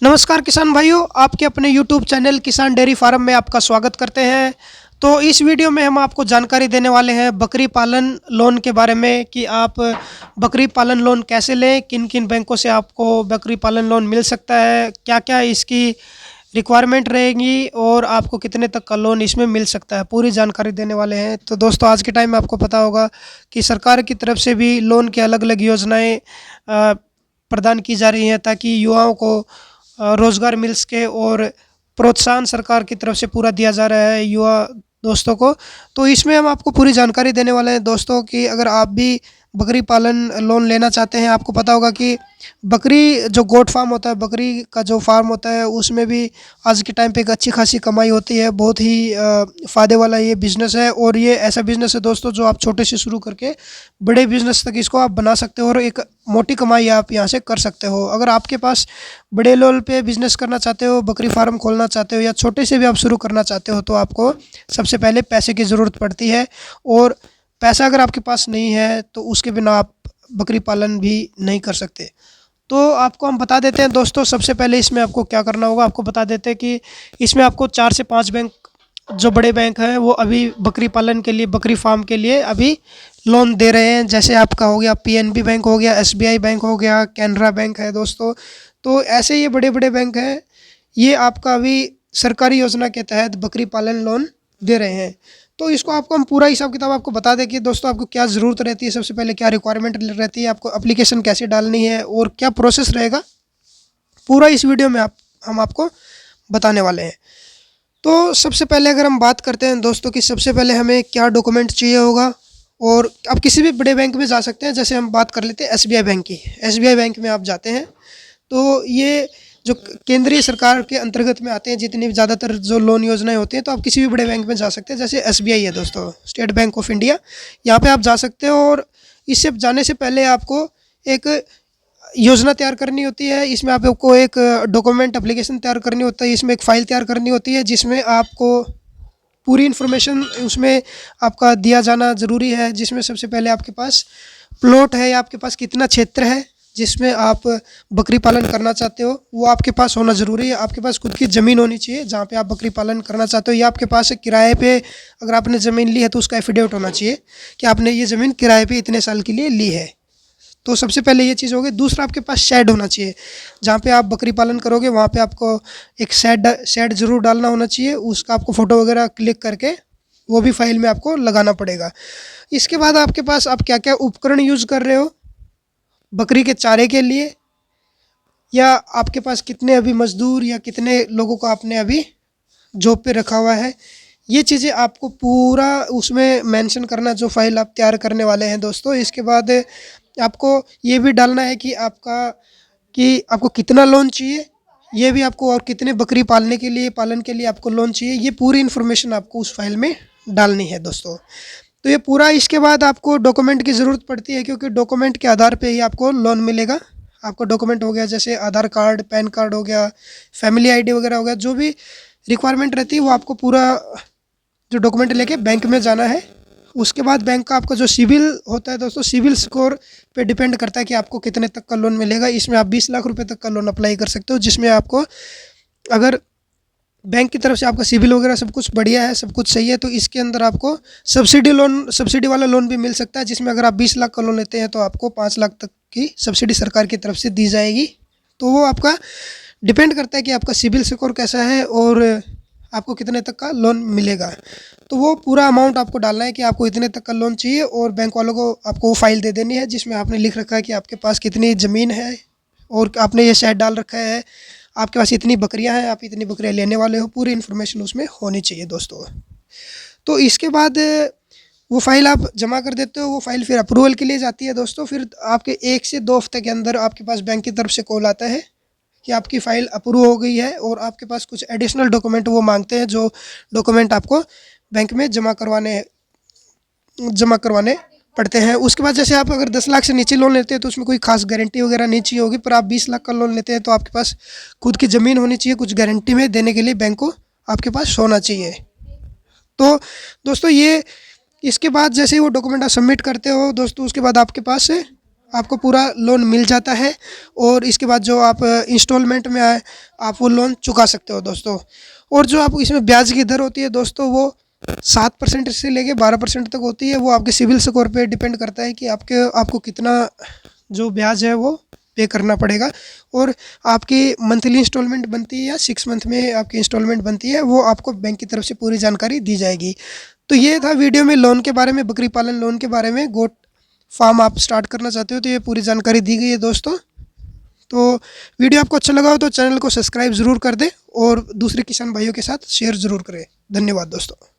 नमस्कार किसान भाइयों, आपके अपने YouTube चैनल किसान डेयरी फार्म में आपका स्वागत करते हैं। तो इस वीडियो में हम आपको जानकारी देने वाले हैं बकरी पालन लोन के बारे में कि आप बकरी पालन लोन कैसे लें, किन किन बैंकों से आपको बकरी पालन लोन मिल सकता है, क्या क्या इसकी रिक्वायरमेंट रहेगी और आपको कितने तक का लोन इसमें मिल सकता है, पूरी जानकारी देने वाले हैं। तो दोस्तों, आज के टाइम में आपको पता होगा कि सरकार की तरफ से भी लोन की अलग अलग योजनाएँ प्रदान की जा रही हैं ताकि युवाओं को रोज़गार मिल सके और प्रोत्साहन सरकार की तरफ से पूरा दिया जा रहा है युवा दोस्तों को। तो इसमें हम आपको पूरी जानकारी देने वाले हैं दोस्तों कि अगर आप भी बकरी पालन लोन लेना चाहते हैं। आपको पता होगा कि बकरी जो गोट फार्म होता है, बकरी का जो फार्म होता है, उसमें भी आज के टाइम पे एक अच्छी खासी कमाई होती है। बहुत ही फ़ायदे वाला ये बिज़नेस है और ये ऐसा बिज़नेस है दोस्तों जो आप छोटे से शुरू करके बड़े बिज़नेस तक इसको आप बना सकते हो और एक मोटी कमाई आप यहाँ से कर सकते हो। अगर आपके पास बड़े लेवल पे बिज़नेस करना चाहते हो, बकरी फार्म खोलना चाहते हो या छोटे से भी आप शुरू करना चाहते हो, तो आपको सबसे पहले पैसे की ज़रूरत पड़ती है। और पैसा अगर आपके पास नहीं है तो उसके बिना आप बकरी पालन भी नहीं कर सकते। तो आपको हम बता देते हैं दोस्तों, सबसे पहले इसमें आपको क्या करना होगा। आपको बता देते हैं कि इसमें आपको 4 से 5 बैंक, जो बड़े बैंक हैं, वो अभी बकरी पालन के लिए, बकरी फार्म के लिए अभी लोन दे रहे हैं। जैसे आपका हो गया पीएनबी बैंक हो गया, एसबीआई बैंक हो गया, कैनरा बैंक है दोस्तों। तो ऐसे ये बड़े बड़े बैंक हैं, ये आपका अभी सरकारी योजना के तहत बकरी पालन लोन दे रहे हैं। तो इसको आपको हम पूरा हिसाब किताब आपको बता दें कि दोस्तों आपको क्या ज़रूरत रहती है, सबसे पहले क्या रिक्वायरमेंट रहती है, आपको एप्लीकेशन कैसे डालनी है और क्या प्रोसेस रहेगा, पूरा इस वीडियो में हम आपको बताने वाले हैं। तो सबसे पहले अगर हम बात करते हैं दोस्तों कि सबसे पहले हमें क्या डॉक्यूमेंट चाहिए होगा, और आप किसी भी बड़े बैंक में जा सकते हैं। जैसे हम बात कर लेते हैं एसबीआई बैंक की। एसबीआई बैंक में आप जाते हैं तो ये जो केंद्रीय सरकार के अंतर्गत में आते हैं जितनी ज़्यादातर जो लोन योजनाएं होती हैं, तो आप किसी भी बड़े बैंक में जा सकते हैं। जैसे एसबीआई है दोस्तों, स्टेट बैंक ऑफ इंडिया, यहाँ पे आप जा सकते हो। और इससे जाने से पहले आपको एक योजना तैयार करनी होती है। इसमें आपको एक डॉक्यूमेंट एप्लीकेशन तैयार करनी होता है, इसमें एक फ़ाइल तैयार करनी होती है जिसमें आपको पूरी इन्फॉर्मेशन उसमें आपका दिया जाना ज़रूरी है। जिसमें सबसे पहले आपके पास प्लॉट है या आपके पास कितना क्षेत्र है जिसमें आप बकरी पालन करना चाहते हो, वो आपके पास होना ज़रूरी है। आपके पास खुद की ज़मीन होनी चाहिए जहाँ पे आप बकरी पालन करना चाहते हो, या आपके पास किराए पे अगर आपने ज़मीन ली है तो उसका एफिडेविट होना चाहिए कि आपने ये ज़मीन किराए पे इतने साल के लिए ली है। तो सबसे पहले ये चीज़ होगी। दूसरा, आपके पास शेड होना चाहिए जहाँ पे आप बकरी पालन करोगे, वहाँ पे आपको एक शेड ज़रूर डालना होना चाहिए। उसका आपको फ़ोटो वगैरह क्लिक करके वो भी फाइल में आपको लगाना पड़ेगा। इसके बाद आपके पास आप क्या क्या उपकरण यूज़ कर रहे हो बकरी के चारे के लिए, या आपके पास कितने अभी मज़दूर या कितने लोगों को आपने अभी जॉब पे रखा हुआ है, ये चीज़ें आपको पूरा उसमें मेंशन करना, जो फाइल आप तैयार करने वाले हैं दोस्तों। इसके बाद आपको ये भी डालना है कि आपको कितना लोन चाहिए, ये भी आपको, और कितने बकरी पालन के लिए आपको लोन चाहिए, ये पूरी इन्फॉर्मेशन आपको उस फाइल में डालनी है दोस्तों। तो ये पूरा, इसके बाद आपको डॉक्यूमेंट की ज़रूरत पड़ती है क्योंकि डॉक्यूमेंट के आधार पे ही आपको लोन मिलेगा। आपको डॉक्यूमेंट हो गया जैसे आधार कार्ड, पैन कार्ड हो गया, फैमिली आईडी वगैरह हो गया, जो भी रिक्वायरमेंट रहती है वो आपको पूरा जो डॉक्यूमेंट लेके बैंक में जाना है। उसके बाद बैंक का आपका जो सिविल होता है दोस्तों, सिविल स्कोर पे डिपेंड करता है कि आपको कितने तक का लोन मिलेगा। इसमें आप 20 लाख रुपए तक का लोन अप्लाई कर सकते हो, जिसमें आपको अगर बैंक की तरफ से आपका सिविल वगैरह सब कुछ बढ़िया है, सब कुछ सही है, तो इसके अंदर आपको सब्सिडी वाला लोन भी मिल सकता है। जिसमें अगर आप 20 लाख का लोन लेते हैं तो आपको 5 लाख तक की सब्सिडी सरकार की तरफ से दी जाएगी। तो वो आपका डिपेंड करता है कि आपका सिविल स्कोर कैसा है और आपको कितने तक का लोन मिलेगा। तो वो पूरा अमाउंट आपको डालना है कि आपको इतने तक का लोन चाहिए, और बैंक वालों को आपको वो फाइल दे देनी है जिसमें आपने लिख रखा है कि आपके पास कितनी ज़मीन है और आपने ये शेड डाल रखा है, आपके पास इतनी बकरियां हैं, आप इतनी बकरियां लेने वाले हो, पूरी इन्फॉर्मेशन उसमें होनी चाहिए दोस्तों। तो इसके बाद वो फाइल आप जमा कर देते हो, वो फाइल फिर अप्रूवल के लिए जाती है दोस्तों। फिर आपके 1 से 2 हफ्ते के अंदर आपके पास बैंक की तरफ से कॉल आता है कि आपकी फ़ाइल अप्रूव हो गई है, और आपके पास कुछ एडिशनल डॉक्यूमेंट वो मांगते हैं, जो डॉक्यूमेंट आपको बैंक में जमा करवाने पड़ते हैं। उसके बाद जैसे आप अगर 10 लाख से नीचे लोन लेते हैं तो उसमें कोई खास गारंटी वगैरह नहीं चाहिए होगी, पर आप 20 लाख का लोन लेते हैं तो आपके पास खुद की ज़मीन होनी चाहिए, कुछ गारंटी में देने के लिए बैंक को आपके पास होना चाहिए। तो दोस्तों, ये इसके बाद जैसे ही वो डॉक्यूमेंट आप सबमिट करते हो दोस्तों, उसके बाद आपके पास आपको पूरा लोन मिल जाता है और इसके बाद जो आप इंस्टॉलमेंट में आए आप वो लोन चुका सकते हो दोस्तों। और जो आप इसमें ब्याज की दर होती है दोस्तों वो 7% से लेके 12% तक होती है। वो आपके सिविल स्कोर पे डिपेंड करता है कि आपको कितना जो ब्याज है वो पे करना पड़ेगा। और आपकी मंथली इंस्टॉलमेंट बनती है या 6 मंथ में आपकी इंस्टॉलमेंट बनती है, वो आपको बैंक की तरफ से पूरी जानकारी दी जाएगी। तो ये था वीडियो में लोन के बारे में, बकरी पालन लोन के बारे में। गोट फार्म आप स्टार्ट करना चाहते हो तो ये पूरी जानकारी दी गई है दोस्तों। तो वीडियो आपको अच्छा लगा हो तो चैनल को सब्सक्राइब ज़रूर कर दें और दूसरे किसान भाइयों के साथ शेयर ज़रूर करें। धन्यवाद दोस्तों।